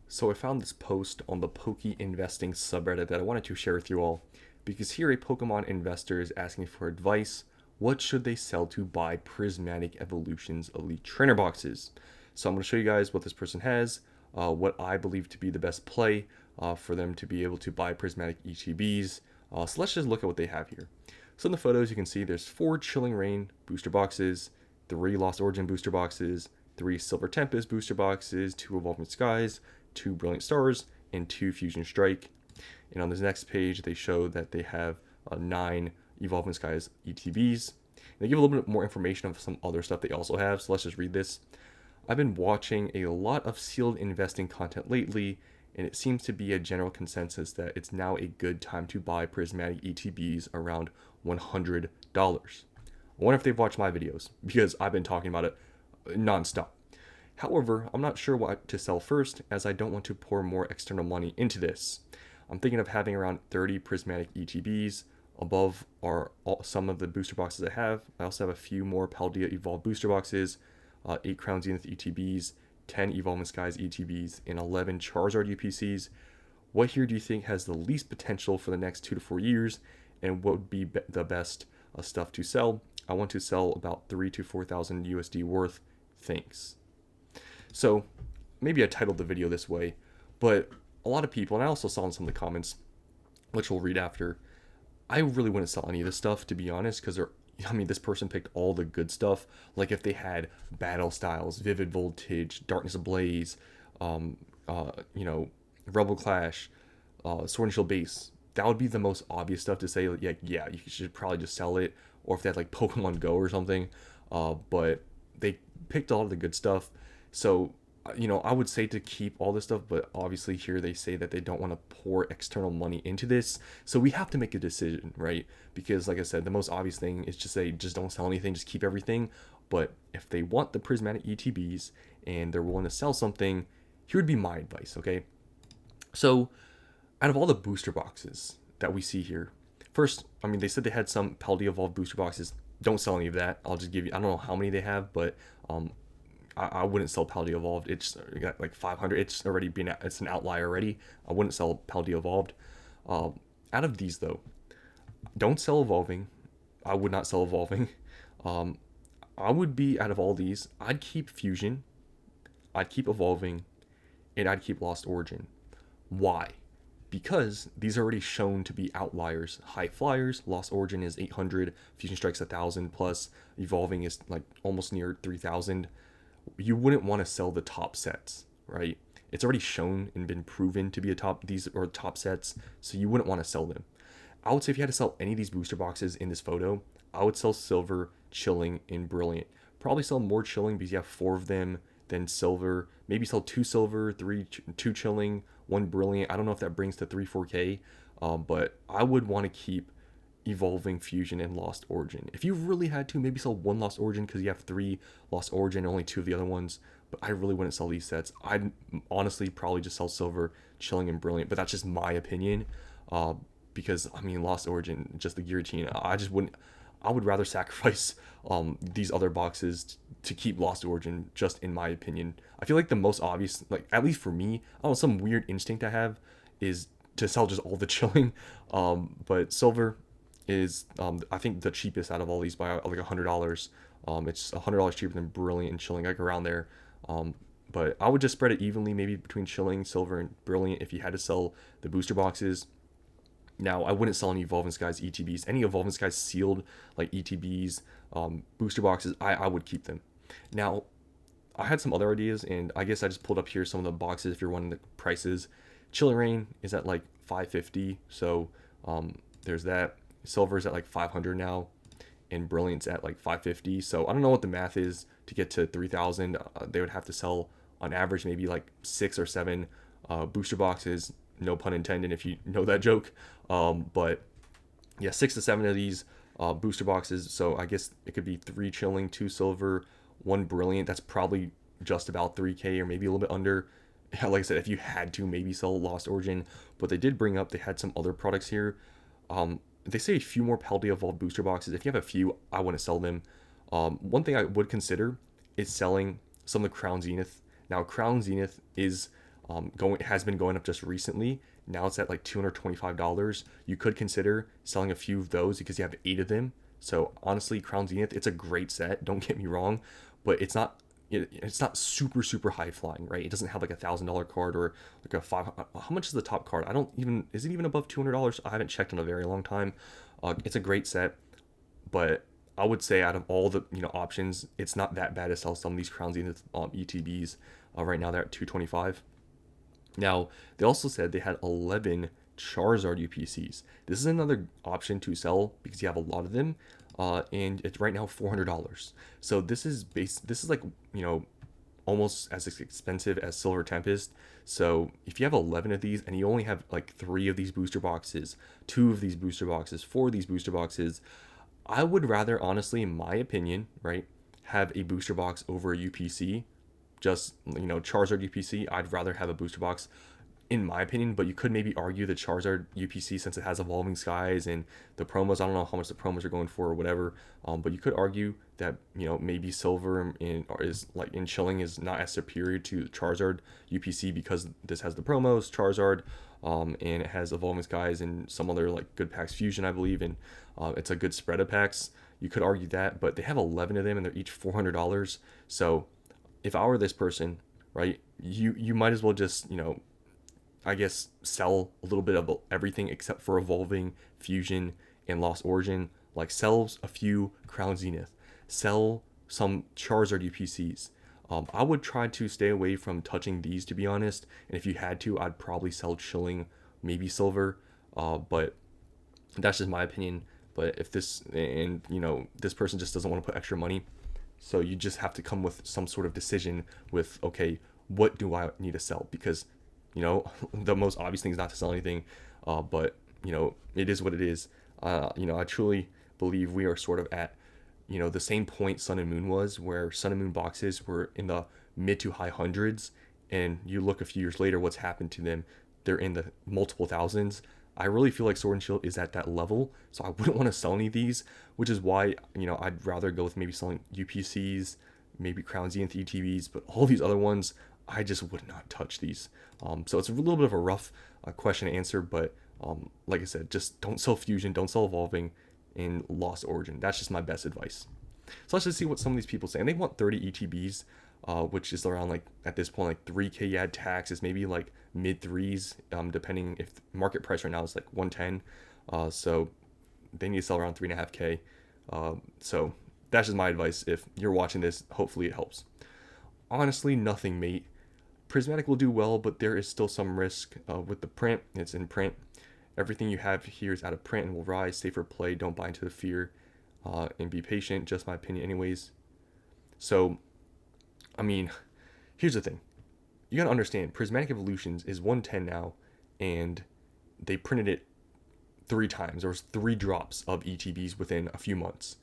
So I found this post on the Poke Investing subreddit that I wanted to share with you all because here a Pokemon investor is asking for advice. What should they sell to buy Prismatic Evolutions Elite Trainer boxes? So I'm going to show you guys what this person has, what I believe to be the best play for them to be able to buy Prismatic ETBs. So let's just look at what they have here. So in the photos, you can see there's 4 Chilling Reign booster boxes, 3 Lost Origin booster boxes, 3 Silver Tempest booster boxes, 2 Evolving Skies, 2 Brilliant Stars, and 2 Fusion Strike. And on this next page, they show that they have 9 Evolving Skies ETBs. They give a little bit more information of some other stuff they also have, so let's just read this. I've been watching a lot of sealed investing content lately, and it seems to be a general consensus that it's now a good time to buy Prismatic ETBs around $100. I wonder if they've watched my videos, because I've been talking about it nonstop. However, I'm not sure what to sell first, as I don't want to pour more external money into this. I'm thinking of having around 30 Prismatic ETBs. Above are some of the booster boxes I have. I also have a few more Paldea Evolved booster boxes, 8 Crown Zenith ETBs, 10 Evolving Skies ETBs, and 11 Charizard UPCs. What here do you think has the least potential for the next 2 to 4 years, and what would be the best stuff to sell? I want to sell about 3 to 4,000 USD worth. Thanks. So maybe I titled the video this way, but a lot of people, and I also saw in some of the comments, which we'll read after, I really wouldn't sell any of this stuff, to be honest, because this person picked all the good stuff. Like if they had Battle Styles, Vivid Voltage, Darkness Ablaze, Rebel Clash, Sword and Shield Base, that would be the most obvious stuff to say, like, yeah, you should probably just sell it, or if they had like Pokemon Go or something. But they picked all of the good stuff. So, I would say to keep all this stuff, but obviously here they say that they don't want to pour external money into this. So we have to make a decision, right? Because like I said, the most obvious thing is just say, just don't sell anything, just keep everything. But if they want the Prismatic ETBs and they're willing to sell something, here would be my advice, okay? So out of all the booster boxes that we see here, first, they said they had some Paldea Evolved booster boxes. Don't sell any of that. I'll just give you, I don't know how many they have, but I wouldn't sell Paldea Evolved. It's got like 500. It's an outlier already. I wouldn't sell Paldea Evolved. Out of these though, don't sell Evolving. I would not sell Evolving. I would be, out of all these, I'd keep Fusion, I'd keep Evolving, and I'd keep Lost Origin. Why? Because these are already shown to be outliers. High flyers, Lost Origin is 800, Fusion Strike's 1,000 plus, Evolving is like almost near 3,000. You wouldn't want to sell the top sets, right? It's already shown and been proven to be these are top sets, so you wouldn't want to sell them. I would say if you had to sell any of these booster boxes in this photo, I would sell Silver, Chilling, and Brilliant. Probably sell more Chilling because you have 4 of them than Silver. Maybe sell 2 Silver, 2 Chilling, 1 Brilliant. I don't know if that brings to 3-4K, but I would want to keep Evolving, Fusion, and Lost Origin. If you really had to, maybe sell 1 Lost Origin because you have 3 Lost Origin and only 2 of the other ones. But I really wouldn't sell these sets. I'd honestly probably just sell Silver, Chilling, and Brilliant. But that's just my opinion. Because Lost Origin, just the guillotine. I just wouldn't. I would rather sacrifice these other boxes to keep Lost Origin. Just in my opinion, I feel like the most obvious, like at least for me, I don't know, some weird instinct I have is to sell just all the Chilling. But Silver is I think the cheapest out of all these by like $100. It's $100 cheaper than Brilliant and Chilling, like around there. But I would just spread it evenly, maybe between Chilling, Silver, and Brilliant if you had to sell the booster boxes. Now, I wouldn't sell any Evolving Skies ETBs. Any Evolving Skies sealed, like ETBs, booster boxes, I would keep them. Now, I had some other ideas, and I guess I just pulled up here some of the boxes if you're wanting the prices. Chilling Reign is at like $550, so there's that. Silver is at like 500 now, and Brilliant's at like 550. So I don't know what the math is to get to 3,000. They would have to sell on average maybe like 6 or 7 booster boxes. No pun intended, if you know that joke. But yeah, 6 to 7 of these booster boxes. So I guess it could be 3 Chilling, 2 Silver, 1 Brilliant. That's probably just about 3K or maybe a little bit under. Like I said, if you had to maybe sell Lost Origin, but they did bring up they had some other products here. They say a few more Paldea Evolved booster boxes. If you have a few, I want to sell them. One thing I would consider is selling some of the Crown Zenith. Now, Crown Zenith is has been going up just recently. Now it's at like $225. You could consider selling a few of those because you have 8 of them. So honestly, Crown Zenith, it's a great set. Don't get me wrong, but it's not super super high flying, right? It doesn't have like $1,000 card or like a five. How much is the top card? I don't even. Is it even above $200? I haven't checked in a very long time. It's a great set, but I would say out of all the options, it's not that bad to sell some of these Crown Zenith ETBs. Right now they're at 225. Now they also said they had 11 Charizard UPCs. This is another option to sell because you have a lot of them, and it's right now $400. So this is like almost as expensive as Silver Tempest. So if you have 11 of these and you only have like 3 of these booster boxes, 2 of these booster boxes, 4 of these booster boxes, I would rather, honestly, in my opinion, right, have a booster box over a UPC. Just, Charizard UPC, I'd rather have a booster box, in my opinion, but you could maybe argue the Charizard UPC, since it has Evolving Skies and the promos. I don't know how much the promos are going for or whatever, but you could argue that maybe Silver in Chilling is not as superior to Charizard UPC because this has the promos Charizard, and it has Evolving Skies and some other like good packs Fusion, I believe, and it's a good spread of packs. You could argue that, but they have 11 of them and they're each $400. So if I were this person, right, you might as well just I guess sell a little bit of everything except for Evolving, Fusion, and Lost Origin. Like sell a few Crown Zenith, sell some Charizard UPCs. I would try to stay away from touching these, to be honest. And if you had to, I'd probably sell Chilling, maybe Silver. But that's just my opinion. But if this person just doesn't want to put extra money, so you just have to come with some sort of decision with, okay, what do I need to sell? Because the most obvious thing is not to sell anything, but it is what it is. I truly believe we are sort of at the same point Sun and Moon was, where Sun and Moon boxes were in the mid to high hundreds, and you look a few years later, what's happened to them? They're in the multiple thousands. I really feel like Sword and Shield is at that level, so I wouldn't want to sell any of these, which is why I'd rather go with maybe selling UPCs, maybe Crown Zenith ETBs, but all these other ones, I just would not touch these. So it's a little bit of a rough question to answer, but like I said, just don't sell Fusion, don't sell Evolving, and Lost Origin. That's just my best advice. So let's just see what some of these people say. And they want 30 ETBs, which is around, like, at this point, like 3K. You add taxes, maybe like mid threes, depending if market price right now is like 110. So they need to sell around 3.5K. So that's just my advice. If you're watching this, hopefully it helps. Honestly, nothing, mate. Prismatic will do well, but there is still some risk with the print. It's in print. Everything you have here is out of print and will rise. Safer play. Don't buy into the fear, and be patient. Just my opinion anyways. So, I mean, here's the thing. You gotta understand, Prismatic Evolutions is 110 now, and they printed it 3 times. There was 3 drops of ETBs within a few months.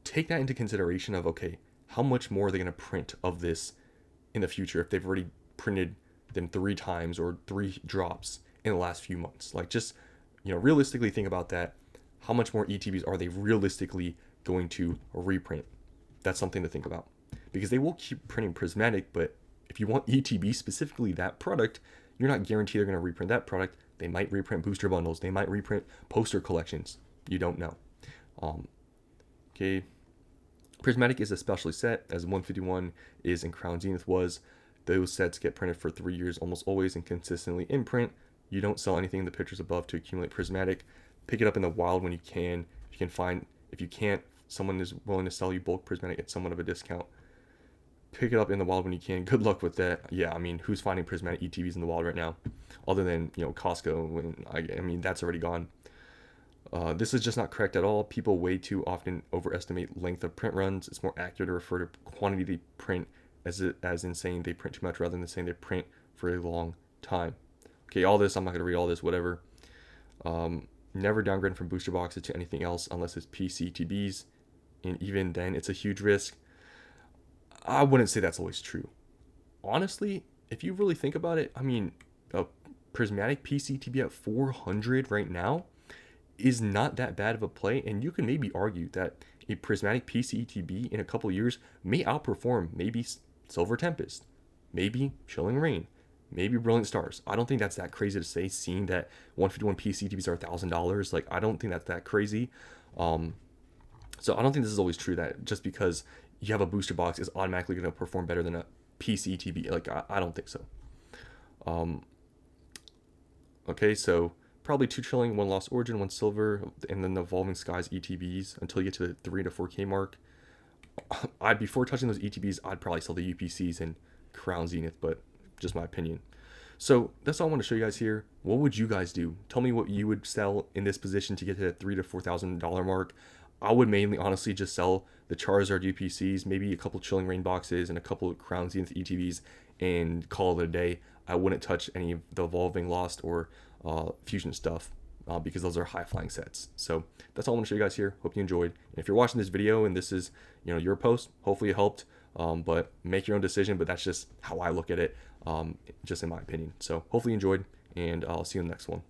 Take that into consideration of, okay, how much more are they going to print of this in the future if they've already printed them 3 times or 3 drops in the last few months? Like, just realistically think about that. How much more ETBs are they realistically going to reprint? That's something to think about, because they will keep printing Prismatic, but if you want ETB, specifically that product, you're not guaranteed they're going to reprint that product. They might reprint booster bundles, they might reprint poster collections, you don't know. Okay, Prismatic is a specialty set, as 151 is and Crown Zenith was. Those sets get printed for 3 years almost always and consistently in print. You don't sell anything in the pictures above to accumulate Prismatic. Pick it up in the wild when you can. If you can't, someone is willing to sell you bulk Prismatic at somewhat of a discount. Pick it up in the wild when you can. Good luck with that. Yeah, I mean, who's finding Prismatic ETBs in the wild right now? Other than, Costco. I mean, that's already gone. This is just not correct at all. People way too often overestimate length of print runs. It's more accurate to refer to quantity they print as in saying they print too much rather than saying they print for a long time. Okay, all this, I'm not going to read all this, whatever. Never downgrade from booster boxes to anything else unless it's PCTBs, and even then it's a huge risk. I wouldn't say that's always true. Honestly, if you really think about it, I mean, a Prismatic PCTB at 400 right now is not that bad of a play, and you can maybe argue that a Prismatic PCTB in a couple years may outperform maybe Silver Tempest, maybe Chilling Reign, maybe Brilliant Stars. I don't think that's that crazy to say, seeing that 151 piece ETBs are $1,000. Like, I don't think that's that crazy. Um, so I don't think this is always true that just because you have a booster box is automatically going to perform better than a piece ETB. Like, I don't think so. Um, okay, so probably 2 trillion, 1 Lost Origin, 1 Silver, and then the Evolving Skies ETBs until you get to the 3 to 4K mark. I'd before touching those ETBs, I'd probably sell the UPCs and Crown Zenith, but just my opinion. So that's all I want to show you guys here. What would you guys do? Tell me what you would sell in this position to get to that $3,000 to $4,000 mark. I would mainly, honestly, just sell the Charizard UPCs, maybe a couple Chilling Rain boxes and a couple of Crown Zenith ETBs, and call it a day. I wouldn't touch any of the Evolving Lost or Fusion stuff because those are high flying sets. So that's all I want to show you guys here. Hope you enjoyed. And if you're watching this video and this is your post, hopefully it helped. But make your own decision. But that's just how I look at it, just in my opinion. So hopefully you enjoyed, and I'll see you in the next one.